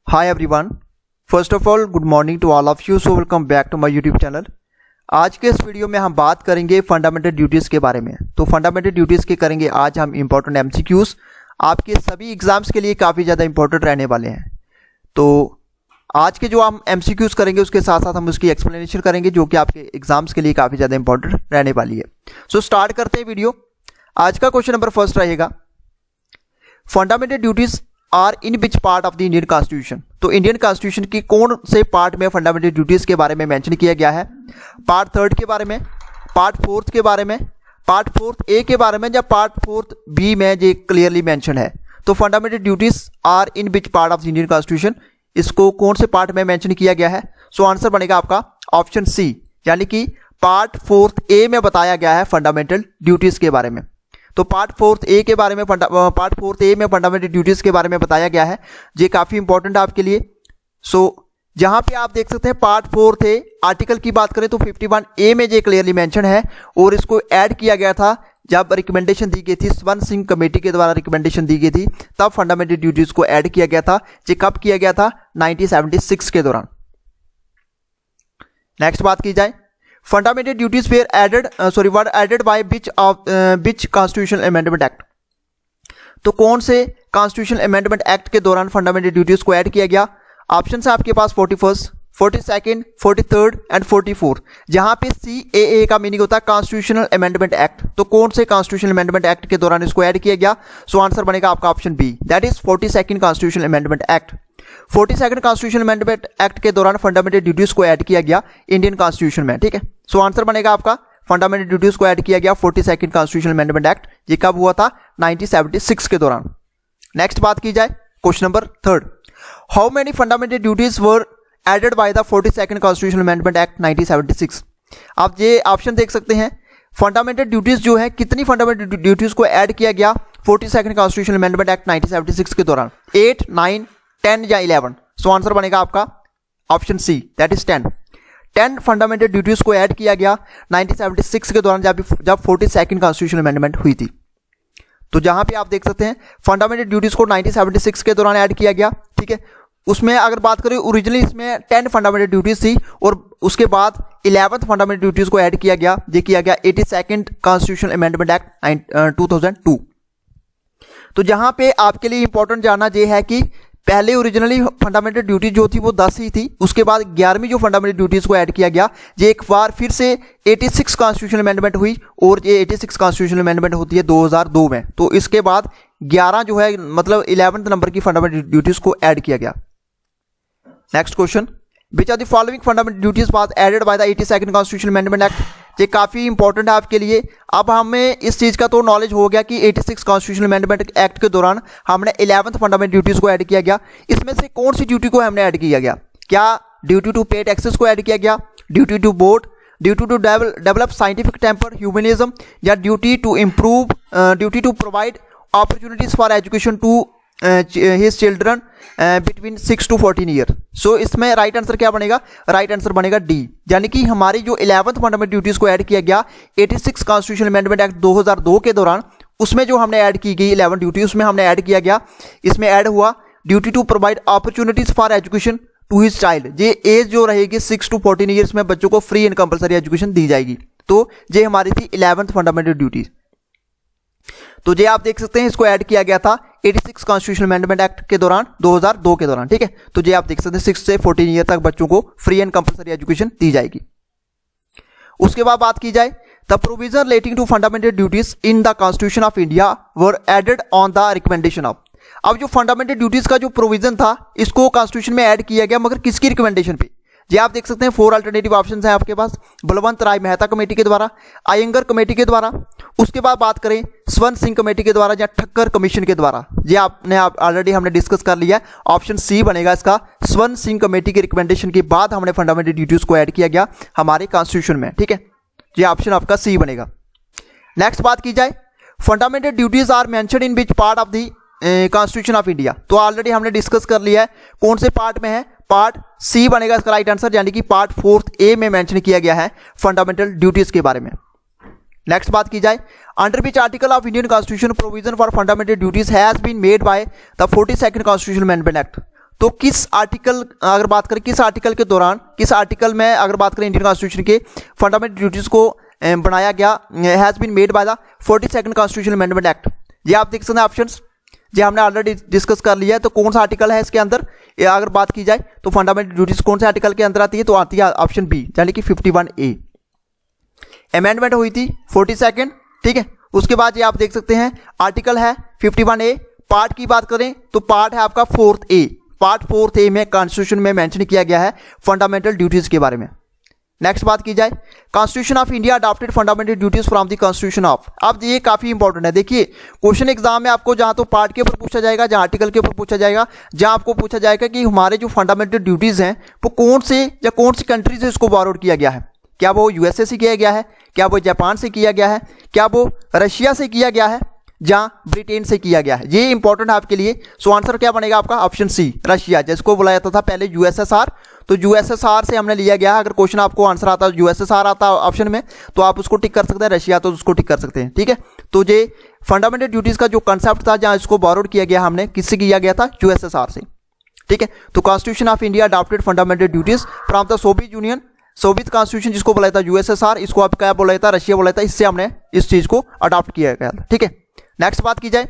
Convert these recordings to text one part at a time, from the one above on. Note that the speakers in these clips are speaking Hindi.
Hi everyone, first of all good morning to all of you. So welcome back to my YouTube channel. आज के इस वीडियो में हम बात करेंगे फंडामेंटल ड्यूटीज़ के बारे में। तो फंडामेंटल ड्यूटीज़ के करेंगे आज हम इंपॉर्टेंट एमसीक्यूज़, आपके सभी एग्जाम्स के लिए काफ़ी ज़्यादा इंपॉर्टेंट रहने वाले हैं। तो आज के जो हम एमसीक्यूज़ करेंगे उसके साथ साथ हम उसकी एक्सप्लेनेशन करेंगे जो कि आपके एग्जाम्स के लिए काफ़ी ज़्यादा इंपॉर्टेंट रहने वाली है। सो स्टार्ट करते हैं वीडियो। आज का क्वेश्चन नंबर फर्स्ट रहेगा, fundamental duties are in which part of the Indian constitution. तो इंडियन कॉन्स्टिट्यूशन की कौन से पार्ट में फंडामेंटल ड्यूटीज के बारे में मेंशन किया गया है? पार्ट थर्ड के बारे में, पार्ट फोर्थ के बारे में, पार्ट फोर्थ ए के बारे में, या पार्ट फोर्थ बी में ये क्लियरली मेंशन है। तो fundamental duties are in which part of the Indian constitution, इसको कौन से पार्ट में मेंशन किया गया है? सो आंसर बनेगा आपका ऑप्शन सी, यानी कि पार्ट फोर्थ ए में बताया गया है फंडामेंटल ड्यूटीज के बारे में। तो पार्ट फोर्थ ए में फंडामेंटल ड्यूटीज के बारे में बताया गया है। ये काफी इंपॉर्टेंट है आपके लिए। सो जहां पे आप देख सकते हैं पार्ट फोर्थ ए आर्टिकल की बात करें तो 51 ए में ये क्लियरली मेंशन है, और इसको ऐड किया गया था जब रिकमेंडेशन दी गई थी, स्वर्ण सिंह कमेटी के द्वारा रिकमेंडेशन दी गई थी, तब फंडामेंटल ड्यूटीज को ऐड किया गया था। ये कब किया गया था? 1976 के दौरान। नेक्स्ट बात की जाए, fundamental duties were added by which constitutional amendment act. तो कौन से कॉन्स्टिट्यूशनल अमेंडमेंट एक्ट के दौरान फंडामेंटल ड्यूटीज को ऐड किया गया? ऑप्शन है आपके पास 41, 42, 43 एंड 44, जहां पे CAA का मीनिंग होता है कॉन्स्टिट्यूशनल अमेंडमेंट एक्ट। तो कौन से कॉन्स्टिट्यूशनल अमेंडमेंट एक्ट के दौरान इसको ऐड किया गया? सो आंसर बनेगा आपका option B, that is 42nd constitutional amendment act. 42nd constitutional amendment act के दौरान फंडामेंटल ड्यूटीज को ऐड किया गया इंडियन कॉन्स्टिट्यूशन में। ठीक है, सो आंसर बनेगा आपका फंडामेंटल ड्यूटीज को ऐड किया गया 42nd कॉन्स्टिट्यूशनल अमेंडमेंट एक्ट। ये कब हुआ था? 1976 के दौरान। नेक्स्ट बात की जाए, question number third, how many fundamental duties were added by the 42nd constitutional amendment act 1976। आप ये ऑप्शन देख सकते हैं, फंडामेंटल ड्यूटीज जो है कितनी फंडामेंटल ड्यूटीज को ऐड किया गया 42nd कॉन्स्टिट्यूशनल अमेंडमेंट एक्ट 1976 के दौरान? 8, 9, 10 या 11? सो आंसर बनेगा आपका option C, that is 10। 10 fundamental duties को ऐड किया गया 1976 के दौरान जब 42nd कॉन्स्टिट्यूशनल अमेंडमेंट हुई थी। तो जहां पे आप देख सकते हैं फंडामेंटल ड्यूटीज को 1976 के दौरान ऐड किया गया। ठीक है, उसमें अगर बात करें ओरिजिनली इसमें 10 फंडामेंटल ड्यूटीज थी, और उसके बाद 11th फंडामेंटल ड्यूटीज को ऐड किया गया। ये किया गया 82nd कॉन्स्टिट्यूशनल अमेंडमेंट एक्ट 2002। तो जहां पे आपके लिए इंपॉर्टेंट जानना यह है कि पहले ओरिजिनली फंडामेंटल ड्यूटी जो थी वो 10 ही थी, उसके बाद 11वीं जो फंडामेंटल ड्यूटीज को ऐड किया गया, ये एक बार फिर से 86 कॉन्स्टिट्यूशनल अमेंडमेंट हुई, और ये 86 कॉन्स्टिट्यूशनल अमेंडमेंट होती है 2002 में। तो इसके बाद 11 जो है मतलब 11th नंबर की फंडामेंटल ड्यूटीज को ऐड किया गया। Next question, which are the following fundamental duties was added by the 82nd constitutional amendment act. ये काफी इंपॉर्टेंट है आपके लिए। अब हमें इस चीज का तो नॉलेज हो गया कि 86 कॉन्स्टिट्यूशनल अमेंडमेंट एक्ट के दौरान हमने 11th फंडामेंटल ड्यूटीज को ऐड किया गया। इसमें से कौन सी ड्यूटी को हमने ऐड किया गया? क्या ड्यूटी टू पे टैक्सेस को ऐड किया गया, duty to vote, duty to develop scientific temper humanism, या duty to provide opportunities for education to his children between 6 to 14 year? So इसमें राइट आंसर क्या बनेगा? राइट आंसर बनेगा डी, यानी कि हमारी जो 11th फंडामेंटल ड्यूटीज को ऐड किया गया 86 कॉन्स्टिट्यूशनल अमेंडमेंट एक्ट 2002 के दौरान, उसमें जो हमने ऐड की गई 11 ड्यूटी, उसमें हमने ऐड किया गया, इसमें ऐड हुआ duty to provide opportunities for education to his child. ये एज जो रहेगी 6 to 14 ईयर्स में बच्चों को फ्री एंड कंपलसरी एजुकेशन दी जाएगी। तो ये हमारी थी 11th फंडामेंटल ड्यूटीज। तो ये आप देख सकते हैं इसको ऐड किया गया था 86 कॉन्स्टिट्यूशनल अमेंडमेंट एक्ट के दौरान 2002 के दौरान। ठीक है, तो ये आप देख सकते हैं 6 से 14 ईयर तक बच्चों को फ्री एंड कंपलसरी एजुकेशन दी जाएगी। उसके बाद बात की जाए, the provision relating to fundamental duties in the constitution of India were added on the recommendation of. अब जो फंडामेंटल ड्यूटीज का जो प्रोविजन था इसको कॉन्स्टिट्यूशन में ऐड किया गया, मगर किसकी रिकमेंडेशन पे? ये आप देख सकते हैं 4 अल्टरनेटिव ऑप्शंस हैं आपके पास, बलवंत राय मेहता कमेटी के द्वारा, अयंगर कमेटी के द्वारा, उसके बाद बात करें स्वर्ण सिंह कमेटी के द्वारा, या ठक्कर कमीशन के द्वारा। ये ऑलरेडी हमने डिस्कस कर लिया है, ऑप्शन सी बनेगा इसका। स्वर्ण सिंह कमेटी के रिकमेंडेशन के बाद हमने फंडामेंटल ड्यूटीज को ऐड किया गया हमारे कॉन्स्टिट्यूशन में। ठीक है, ये ऑप्शन आपका सी बनेगा। नेक्स्ट बात की जाए, fundamental duties are mentioned in which part of the constitution of India. तो ऑलरेडी हमने डिस्कस कर लिया है कौन से पार्ट में है, पार्ट सी बनेगा इसका राइट आंसर, यानी कि पार्ट 4th ए में मेंशन किया गया है फंडामेंटल ड्यूटीज के बारे में। नेक्स्ट बात की जाए, under which article of Indian constitution provision for fundamental duties has been made by the 42nd constitutional amendment act. तो किस आर्टिकल अगर बात करें किस आर्टिकल के दौरान, किस आर्टिकल में अगर बात करें इंडियन कॉन्स्टिट्यूशन के फंडामेंटल ड्यूटीज को बनाया गया, has been made by the 42nd constitutional amendment act. ये आप देख सकते हैं ऑप्शंस, ये हमने ऑलरेडी डिस्कस कर लिया है। तो कौन सा आर्टिकल है इसके अंदर अगर बात की जाए तो फंडामेंटल ड्यूटीज कौन से आर्टिकल के अंदर आती है, तो आती है ऑप्शन बी यानी कि 51A। अमेंडमेंट हुई थी 42nd, ठीक है। उसके बाद ये आप देख सकते हैं आर्टिकल है 51A। पार्ट की बात करें तो पार्ट है आपका 4A। पार्ट 4A में कॉन्स्टिट्यूशन में मेंशन किया गया है फंडामेंटल ड्यूटीज के बारे में। नेक्स्ट बात की जाए, constitution of India adopted fundamental duties from the constitution of. अब ये काफी इंपॉर्टेंट है। देखिए क्वेश्चन एग्जाम में आपको जहां तो पार्ट के ऊपर पूछा जाएगा, जहां आर्टिकल के ऊपर पूछा जाएगा, जहां आपको पूछा जाएगा कि हमारे जो फंडामेंटल ड्यूटीज हैं वो कौन से या कौन सी कंट्री से इसको बॉरोड किया गया है। क्या वो यूएसए से किया गया है, क्या वो जापान से किया गया है, क्या वो रशिया से किया गया है, जहां ब्रिटेन से किया गया है। ये इंपॉर्टेंट है आपके लिए। सो आंसर क्या बनेगा आपका ऑप्शन सी, रशिया, जिसको बुलाया जाता था पहले यूएसएसआर। तो यूएसएसआर से हमने लिया गया। अगर क्वेश्चन आपको आंसर आता है यूएसएसआर आता है ऑप्शन में तो आप उसको टिक कर सकते हैं, रशिया तो उसको टिक कर सकते हैं, ठीक है। तो ये फंडामेंटल ड्यूटीज का जो कंसेप्ट था जहां इसको बॉरोड किया गया हमने, किससे किया गया था, यूएसएसआर से, ठीक है। तो constitution of India adopted fundamental duties from the Soviet union, Soviet constitution जिसको बोला था यूएसएसआर, इसको आप क्या बोला था, रशिया बोला था। इससे हमने इस चीज को अडॉप्ट किया गया था, ठीक है। नेक्स्ट बात की जाए,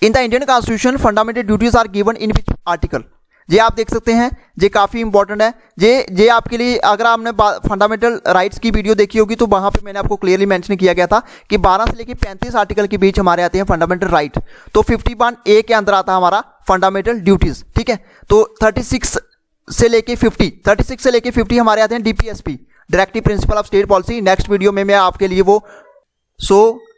in the Indian constitution fundamental duties are given in which article. ये आप देख सकते हैं, ये काफी इंपॉर्टेंट है। ये आपके लिए अगर आपने फंडामेंटल राइट्स की वीडियो देखी होगी तो वहां पे मैंने आपको क्लियरली मेंशन किया गया था कि 12 से लेकर 35 आर्टिकल के बीच हमारे आते हैं फंडामेंटल राइट। तो 51A के अंदर आता है हमारा फंडामेंटल ड्यूटीज, ठीक है। तो 36 से लेके 50 हमारे आते हैं DPSP, directive principle of state policy. Next video में मैं आपके लिए वो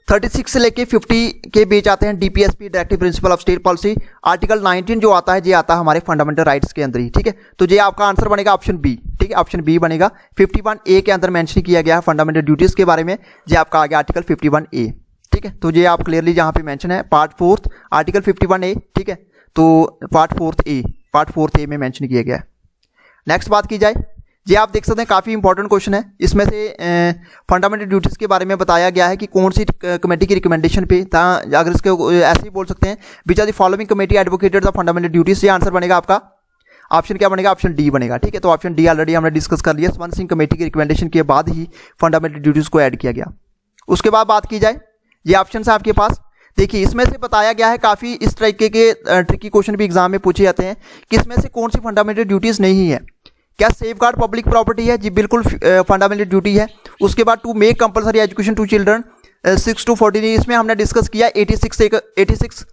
36 से लेके 50 के बीच आते हैं DPSP, directive principle of state policy. Article 19 जो आता है ये आता है हमारे फंडामेंटल राइट्स के अंदर ही, ठीक है। तो ये आपका आंसर बनेगा ऑप्शन बी, ठीक है, ऑप्शन बी बनेगा। 51A के अंदर मेंशन किया गया है फंडामेंटल ड्यूटीज के बारे में, ये आपका आ गया आर्टिकल 51A, ठीक है। तो ये आप क्लियरली जहां पे मेंशन है पार्ट 4 आर्टिकल 51A, ठीक है। तो पार्ट 4A में मेंशन किया गया है। नेक्स्ट बात की जाए, ये आप देख सकते हैं काफ़ी इंपॉर्टेंट क्वेश्चन है। इसमें से फंडामेंटल ड्यूटीज़ के बारे में बताया गया है कि कौन सी कमेटी की रिकमेंडेशन पे था। अगर इसके ऐसे ही बोल सकते हैं, which are the following committee advocated the fundamental duties. ये आंसर बनेगा आपका ऑप्शन क्या बनेगा, ऑप्शन डी बनेगा, ठीक है। तो ऑप्शन डी ऑलरेडी हमने डिस्कस कर लिया। स्वर्ण सिंह कमेटी की रिकमेंडेशन के बाद ही फंडामेंटल ड्यूटीज़ को ऐड किया गया। उसके बाद बात की जाए, ये ऑप्शन है आपके पास। देखिए इसमें से बताया गया है, काफ़ी इस तरीके के ट्रिकी क्वेश्चन भी एग्जाम में पूछे जाते हैं कि इसमें से कौन सी फंडामेंटल ड्यूटीज़ नहीं है। क्या सेफ गार्ड पब्लिक प्रॉपर्टी है, जी बिल्कुल फंडामेंटल ड्यूटी है। उसके बाद to make compulsory education to children 6 to 14, इसमें हमने डिस्कस किया 86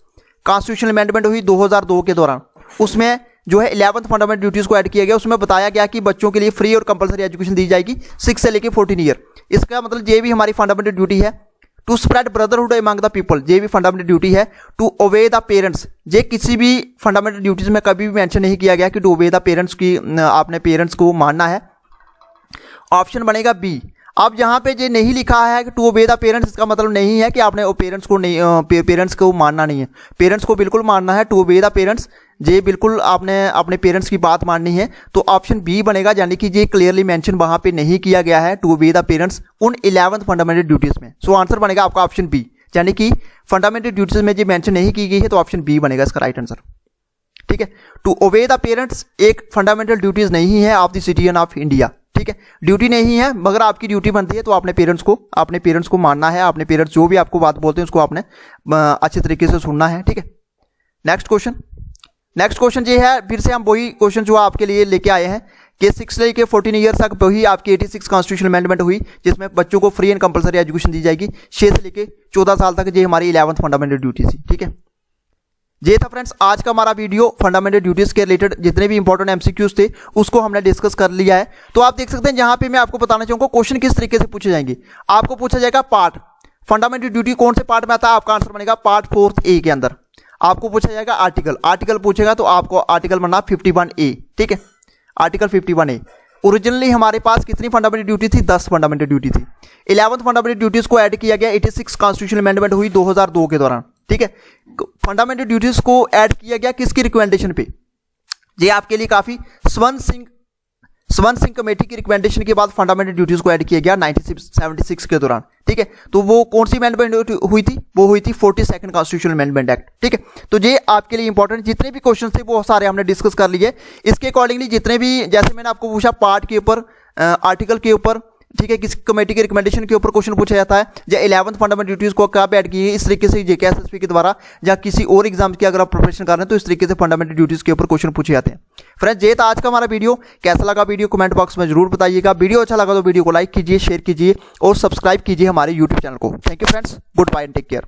कॉन्स्टिट्यूशनल अमेंडमेंट हुई 2002 के दौरान। उसमें जो है 11th फंडामेंटल ड्यूटीज को ऐड किया गया। उसमें बताया गया कि बच्चों के लिए फ्री और कंपलसरी एजुकेशन दी जाएगी 6 से लेकर 14 ईयर। इसका मतलब ये भी हमारी फंडामेंटल ड्यूटी है। To spread brotherhood among the people, ये भी फंडामेंटल ड्यूटी है। टू ओबे द पेरेंट्स, ये किसी भी फंडामेंटल ड्यूटीज में कभी भी मेंशन नहीं किया गया कि टू ओबे द पेरेंट्स की, आपने पेरेंट्स को मानना है। ऑप्शन बनेगा बी। अब यहाँ पे ये नहीं लिखा है कि टू ओबे द पेरेंट्स, इसका मतलब नहीं है कि आपने पेरेंट्स को नहीं, पेरेंट्स को मानना नहीं है। पेरेंट्स को बिल्कुल मानना है, टू ओबे द पेरेंट्स, ये बिल्कुल आपने अपने पेरेंट्स की बात माननी है। तो ऑप्शन बी बनेगा, यानी कि ये क्लियरली मेंशन वहां पे नहीं किया गया है टू ओबे द पेरेंट्स उन 11th फंडामेंटल ड्यूटीज में। सो आंसर बनेगा आपका ऑप्शन बी, यानी कि फंडामेंटल ड्यूटीज में ये मेंशन नहीं की गई है, तो ऑप्शन बी बनेगा इसका राइट आंसर, ठीक है। टू ओबे द पेरेंट्स एक फंडामेंटल ड्यूटीज नहीं है of the citizen of India, ठीक है। ड्यूटी नहीं है, मगर आपकी ड्यूटी बनती है तो अपने पेरेंट्स को मानना है। अपने पेरेंट्स जो भी आपको बात बोलते हैं उसको आपने अच्छे तरीके से सुनना है, ठीक है। नेक्स्ट क्वेश्चन ये है, फिर से हम वही क्वेश्चन जो आपके लिए लेके आए हैं कि 6 से लेके 14 ईयर्स तक वही आपकी 86 कॉन्स्टिट्यूशनल अमेंडमेंट हुई, जिसमें बच्चों को फ्री एंड कंपलसरी एजुकेशन दी जाएगी 6 से लेके 14 साल तक। ये हमारी 11th फंडामेंटल ड्यूटी थी, ठीक है। ये था फ्रेंड्स आज का हमारा वीडियो। फंडामेंटल ड्यूटीज के रिलेटेड जितने भी इंपॉर्टेंट एमसीक्यूज थे उसको हमने डिस्कस कर लिया है। तो आप देख सकते हैं यहाँ पे मैं आपको बताना चाहूंगा क्वेश्चन किस तरीके से पूछे जाएंगे। आपको पूछा जाएगा पार्ट, फंडामेंटल ड्यूटी कौन से पार्ट में आता है, आपका आंसर बनेगा पार्ट 4A के अंदर। आपको पूछा जाएगा आर्टिकल पूछेगा तो आपको आर्टिकल बनना 51A, ठीक है। Article 51A। ओरिजिनली हमारे पास कितनी फंडामेंटल ड्यूटी थी, 10 फंडामेंटल ड्यूटी थी। 11th फंडामेंटल ड्यूटीज को ऐड किया गया 86 कॉन्स्टिट्यूशनल अमेंडमेंट हुई 2002 के दौरान, ठीक है। फंडामेंटल ड्यूटीज को ऐड किया गया किसकी रिकमेंडेशन पे, ये आपके लिए काफी स्वर्ण स्वर्ण सिंह कमेटी की रिकमेंडेशन के बाद फंडामेंटल ड्यूटीज को ऐड किया गया 1976 के दौरान, ठीक है। तो वो कौन सी अमेंडमेंट हुई थी? वो हुई थी 42nd कॉन्स्टिट्यूशनल अमेंडमेंट एक्ट, ठीक है। तो ये आपके लिए इंपॉर्टेंट जितने भी क्वेश्चन थे वो सारे हमने डिस्कस कर लिए। इसके अकॉर्डिंगली जितने भी, जैसे मैंने आपको पूछा पार्ट के ऊपर, आर्टिकल के ऊपर, ठीक है, किस कमेटी के रिकमेंडेशन के ऊपर क्वेश्चन पूछा जाता है, या 11th फंडामेंटल ड्यूटीज को कब ऐड की है, इस तरीके से JKSSP के द्वारा या किसी और एग्जाम की अगर आप प्रिपरेशन कर रहे हैं तो इस तरीके से फंडामेंटल ड्यूटीज के ऊपर क्वेश्चन पूछे जाते हैं। फ्रेंड्स, ये था आज का हमारा वीडियो। कैसा लगा वीडियो कमेंट बॉक्स में जरूर बताइएगा। वीडियो अच्छा लगा तो वीडियो को लाइक कीजिए, शेयर कीजिए और सब्सक्राइब कीजिए हमारे यूट्यूब चैनल को। Thank you friends, good bye and take care.